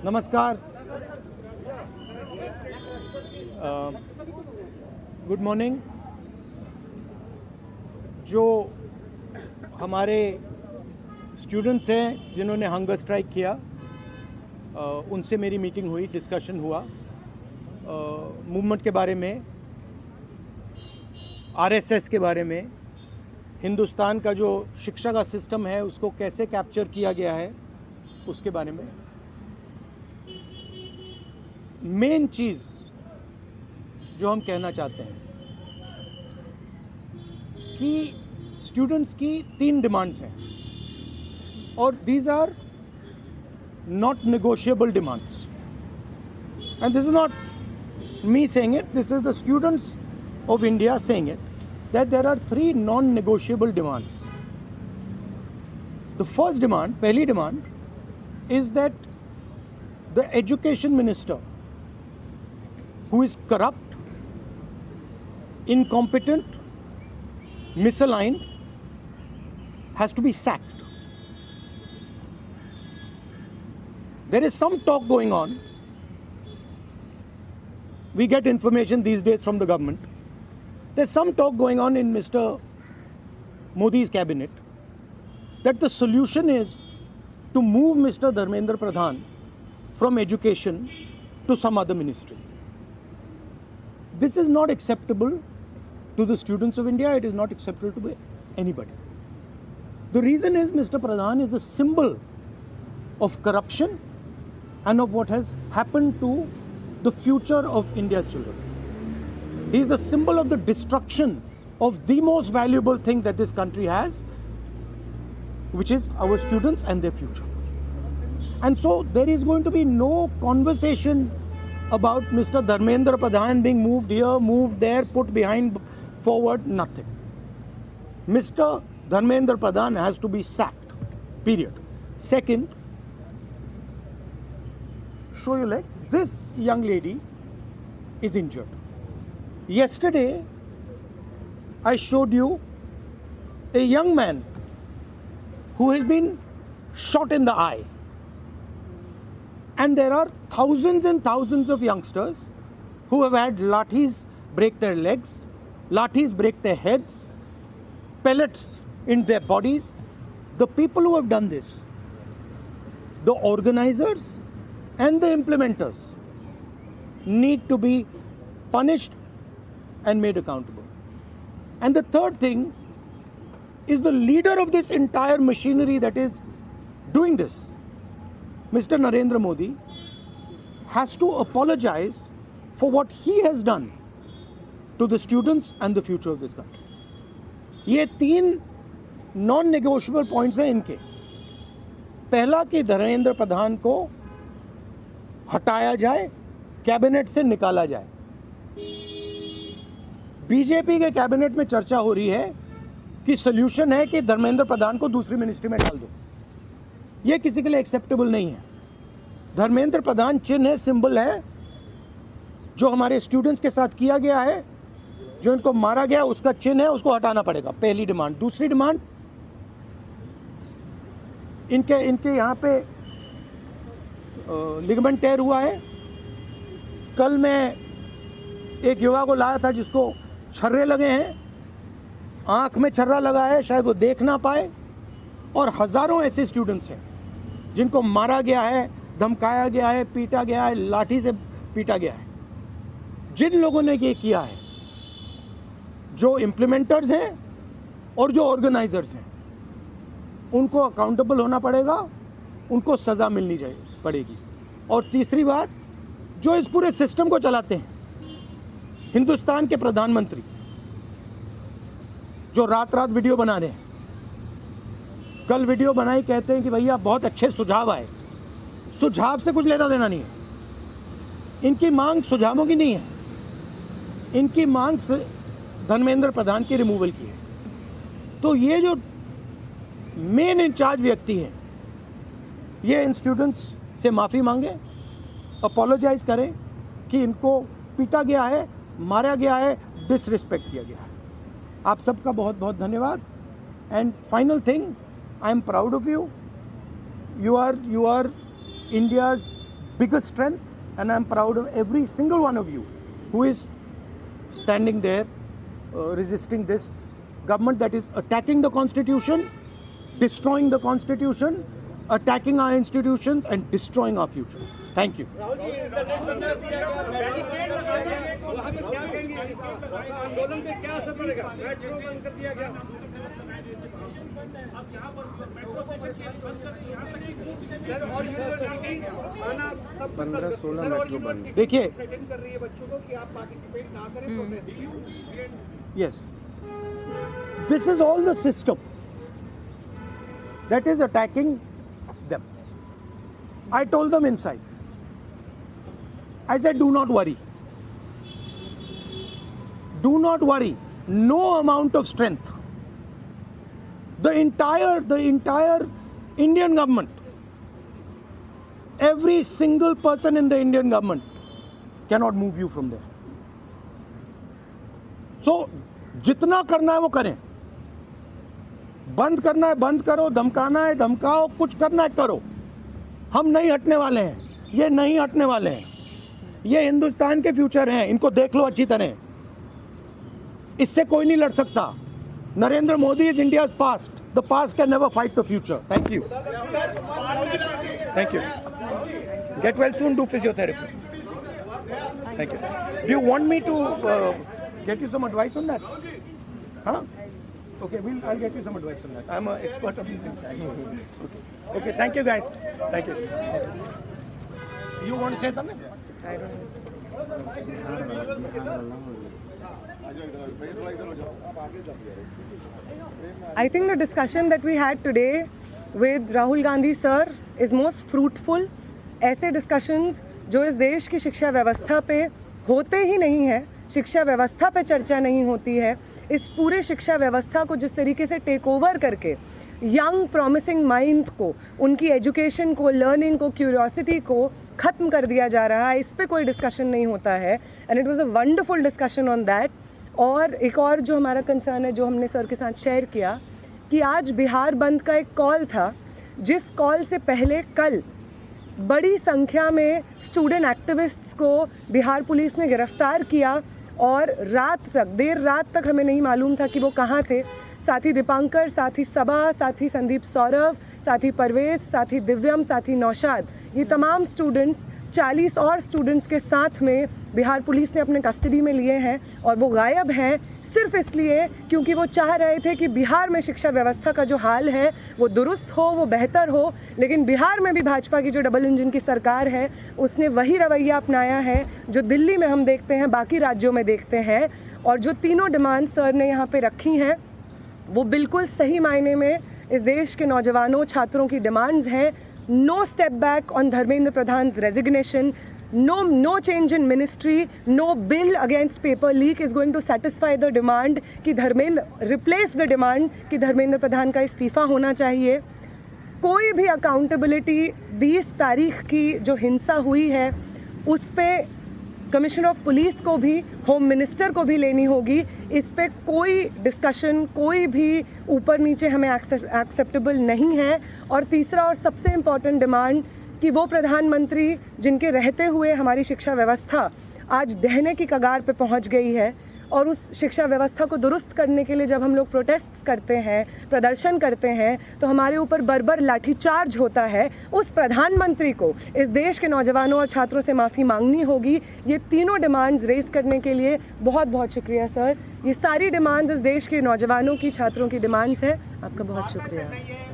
नमस्कार, good morning. जो हमारे स्टूडेंट्स हैं जिन्होंने हंगर स्ट्राइक किया, उनसे मेरी मीटिंग हुई, डिस्कशन हुआ मूवमेंट के बारे में, आरएसएस के बारे में, हिंदुस्तान का जो शिक्षा का सिस्टम है उसको कैसे कैप्चर किया गया है उसके बारे में। मेन चीज़ जो हम कहना चाहते हैं कि स्टूडेंट्स की 3 डिमांड्स हैं और these are not negotiable demands, and this is not me saying it, this is the students of India saying it, that there are 3 non negotiable demands. The first demand, पहली demand is that the education minister, who is corrupt, incompetent, misaligned, has to be sacked. There is some talk going on. We get information these days from the government. There's some talk going on in Mr. Modi's cabinet that the solution is to move Mr. Dharmendra Pradhan from education to some other ministry. This is not acceptable to the students of India. It is not acceptable to anybody. The reason is Mr. Pradhan is a symbol of corruption and of what has happened to the future of India's children. He is a symbol of the destruction of the most valuable thing that this country has, which is our students and their future. And so there is going to be no conversation about Mr. Dharmendra Pradhan being moved here, moved there, put behind, forward, nothing. Mr. Dharmendra Pradhan has to be sacked, period. Second, show your leg. This young lady is injured. Yesterday, I showed you a young man who has been shot in the eye. And there are thousands and thousands of youngsters who have had lathis break their legs, lathis break their heads, pellets in their bodies. The people who have done this, the organizers and the implementers, need to be punished and made accountable. And the third thing is the leader of this entire machinery that is doing this, Mr. Narendra Modi, has to apologize for what he has done to the students and the future of this country. ये 3 non negotiable points हैं इनके। पहला कि धर्मेंद्र प्रधान को हटाया जाए, cabinet से निकाला जाए। बीजेपी के कैबिनेट में चर्चा हो रही है कि सोल्यूशन है कि धर्मेंद्र प्रधान को दूसरी मिनिस्ट्री में डाल दो। ये किसी के लिए एक्सेप्टेबल नहीं है। धर्मेंद्र प्रधान चिन्ह है, सिंबल है, जो हमारे स्टूडेंट्स के साथ किया गया है, जो इनको मारा गया उसका चिन्ह है, उसको हटाना पड़ेगा। पहली डिमांड। दूसरी डिमांड, इनके यहाँ पे लिगामेंट टेयर हुआ है। कल मैं एक युवा को लाया था जिसको छर्रे लगे हैं, आंख में छर्रा लगा है, शायद वो देख ना पाए, और हजारों ऐसे स्टूडेंट्स हैं जिनको मारा गया है, धमकाया गया है, पीटा गया है, लाठी से पीटा गया है। जिन लोगों ने ये किया है, जो इम्प्लीमेंटर्स हैं और जो ऑर्गेनाइजर्स हैं, उनको अकाउंटेबल होना पड़ेगा, उनको सज़ा मिलनी पड़ेगी। और तीसरी बात, जो इस पूरे सिस्टम को चलाते हैं, हिंदुस्तान के प्रधानमंत्री, जो रात रात वीडियो बना रहे हैं, कल वीडियो बनाई, कहते हैं कि भैया बहुत अच्छे सुझाव आए। सुझाव से कुछ लेना देना नहीं है। इनकी मांग सुझावों की नहीं है, इनकी मांग धर्मेंद्र प्रधान की रिमूवल की है। तो ये जो मेन इंचार्ज व्यक्ति हैं, ये इन स्टूडेंट्स से माफ़ी मांगे, अपोलोजाइज करें कि इनको पीटा गया है, मारा गया है, डिसरिस्पेक्ट किया गया है। आप सबका बहुत बहुत धन्यवाद। And final thing, I am proud of you. You are India's biggest strength, and I'm proud of every single one of you who is standing there resisting this government that is attacking the Constitution, destroying the Constitution, attacking our institutions and destroying our future. Thank you. आंदोलन पे क्या असर पड़ेगा? Metro बंद कर दिया गया। अब यहाँ पर मेट्रो स्टेशन बंद कर दिया। सर और यूनिवर्सिटी आना 15-16 मेट्रो बंद। देखिए, थ्रेटन कर रही है बच्चों को कि आप पार्टिसिपेट ना करें प्रोटेस्ट में। yes, this is all the system that is attacking them. I told them inside. I said, do not worry. Do not worry. No amount of strength. The entire Indian government, every single person in the Indian government cannot move you from there. So, जितना करना है वो करें. बंद करना है बंद करो, धमकाना है धमकाओ, कुछ करना है करो. हम नहीं हटने वाले हैं. ये नहीं हटने वाले हैं. ये हिंदुस्तान के फ्यूचर हैं. इनको देख लो अच्छी तरह. इससे कोई नहीं लड़ सकता. Narendra Modi is India's past. The past can never fight the future. Thank you. Thank you. Get well soon. Do physiotherapy. Thank you. Do you want me to get you some advice on that? Huh? Okay, I'll get you some advice on that. I'm an expert of these things. Okay. Thank you, guys. Thank you. You want to say something? I don't know. I think the discussion that we had today with Rahul Gandhi sir is most fruitful. ऐसे discussions जो इस देश की शिक्षा व्यवस्था पे होते ही नहीं है, शिक्षा व्यवस्था पे चर्चा नहीं होती है, इस पूरे शिक्षा व्यवस्था को जिस तरीके से टेक ओवर करके यंग प्रॉमिसिंग माइंड्स को, उनकी एजुकेशन को, लर्निंग को, क्यूरियोसिटी को ख़त्म कर दिया जा रहा है, इस पे कोई डिस्कशन नहीं होता है. And it was a wonderful discussion on that. और एक और जो हमारा कंसर्न है, जो हमने सर के साथ शेयर किया, कि आज बिहार बंद का एक कॉल था, जिस कॉल से पहले कल बड़ी संख्या में स्टूडेंट एक्टिविस्ट्स को बिहार पुलिस ने गिरफ्तार किया और रात तक, देर रात तक हमें नहीं मालूम था कि वो कहाँ थे. साथी दीपांकर, साथी सबा, साथी संदीप सौरभ, साथी परवेज, साथी दिव्यम, साथी नौशाद, ये तमाम स्टूडेंट्स 40 और स्टूडेंट्स के साथ में बिहार पुलिस ने अपने कस्टडी में लिए हैं और वो गायब हैं सिर्फ इसलिए क्योंकि वो चाह रहे थे कि बिहार में शिक्षा व्यवस्था का जो हाल है वो दुरुस्त हो, वो बेहतर हो. लेकिन बिहार में भी भाजपा की जो डबल इंजन की सरकार है उसने वही रवैया अपनाया है जो दिल्ली में हम देखते हैं, बाकी राज्यों में देखते हैं. और जो तीनों डिमांड्स सर ने यहाँ पे रखी हैं वो बिल्कुल सही मायने में इस देश के नौजवानों, छात्रों की डिमांड्स हैं. No step back on Dharmendra Pradhan's resignation. No change in ministry. No bill against paper leak is going to satisfy the demand कि replace the demand कि धर्मेंद्र प्रधान का इस्तीफा होना चाहिए. कोई भी accountability 20 तारीख की जो हिंसा हुई है उस पे कमिश्नर ऑफ पुलिस को भी, होम मिनिस्टर को भी लेनी होगी. इस पे कोई डिस्कशन, कोई भी ऊपर नीचे हमें एक्सेप्टेबल नहीं है. और तीसरा और सबसे इम्पॉर्टेंट डिमांड कि वो प्रधानमंत्री जिनके रहते हुए हमारी शिक्षा व्यवस्था आज ढहने की कगार पे पहुंच गई है, और उस शिक्षा व्यवस्था को दुरुस्त करने के लिए जब हम लोग प्रोटेस्ट करते हैं, प्रदर्शन करते हैं, तो हमारे ऊपर बर्बर लाठीचार्ज होता है. उस प्रधानमंत्री को इस देश के नौजवानों और छात्रों से माफ़ी मांगनी होगी. ये तीनों डिमांड्स रेज करने के लिए बहुत बहुत शुक्रिया सर. ये सारी डिमांड्स इस देश के नौजवानों की, छात्रों की डिमांड्स है. आपका बहुत शुक्रिया.